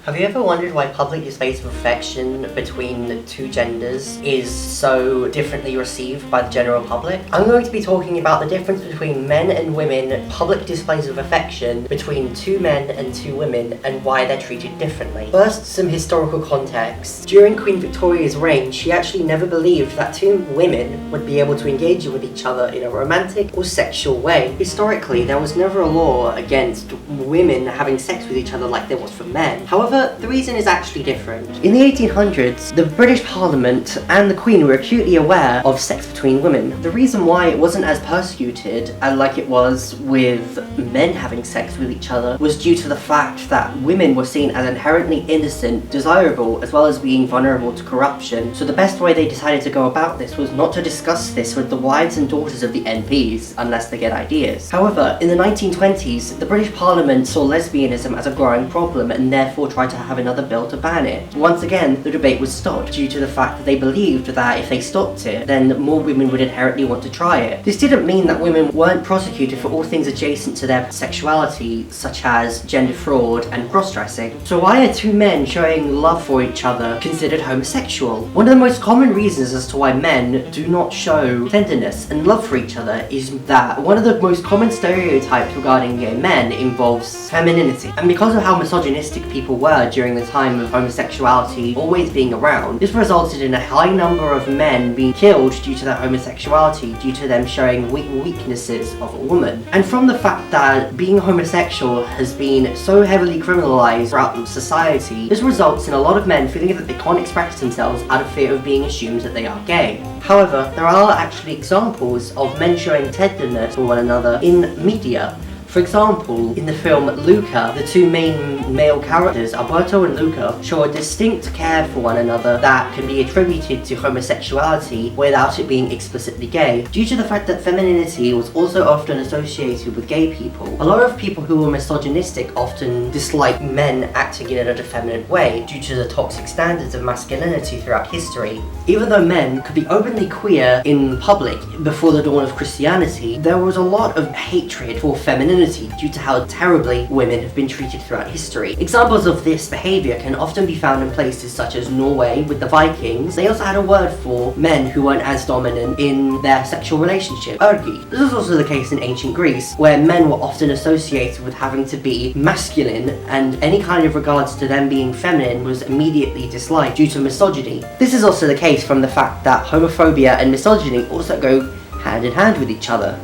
Have you ever wondered why public displays of affection between two genders is so differently received by the general public? I'm going to be talking about the difference between men and women, public displays of affection between two men and two women, and why they're treated differently. First, some historical context. During Queen Victoria's reign, she actually never believed that two women would be able to engage with each other in a romantic or sexual way. Historically, there was never a law against women having sex with each other like there was for men. However, the reason is actually different. In the 1800s, the British Parliament and the Queen were acutely aware of sex between women. The reason why it wasn't as persecuted like it was with men having sex with each other was due to the fact that women were seen as inherently innocent, desirable, as well as being vulnerable to corruption. So the best way they decided to go about this was not to discuss this with the wives and daughters of the MPs unless they get ideas. However, in the 1920s, the British Parliament saw lesbianism as a growing problem and therefore tried to have another bill to ban it. Once again, the debate was stopped due to the fact that they believed that if they stopped it, then more women would inherently want to try it. This didn't mean that women weren't prosecuted for all things adjacent to their sexuality, such as gender fraud and cross-dressing. So why are two men showing love for each other considered homosexual? One of the most common reasons as to why men do not show tenderness and love for each other is that one of the most common stereotypes regarding gay men involves femininity. And because of how misogynistic people were during the time of homosexuality always being around, this resulted in a high number of men being killed due to their homosexuality, due to them showing weaknesses of a woman. And from the fact that being homosexual has been so heavily criminalized throughout society, this results in a lot of men feeling that they can't express themselves out of fear of being assumed that they are gay. However, there are actually examples of men showing tenderness for one another in media. For example, in the film Luca, the two main male characters, Alberto and Luca, show a distinct care for one another that can be attributed to homosexuality without it being explicitly gay. Due to the fact that femininity was also often associated with gay people, a lot of people who were misogynistic often dislike men acting in an effeminate way due to the toxic standards of masculinity throughout history. Even though men could be openly queer in public before the dawn of Christianity, there was a lot of hatred for femininity due to how terribly women have been treated throughout history. Examples of this behaviour can often be found in places such as Norway with the Vikings. They also had a word for men who weren't as dominant in their sexual relationship, ergi. This was also the case in ancient Greece, where men were often associated with having to be masculine, and any kind of regards to them being feminine was immediately disliked due to misogyny. This is also the case from the fact that homophobia and misogyny also go hand in hand with each other.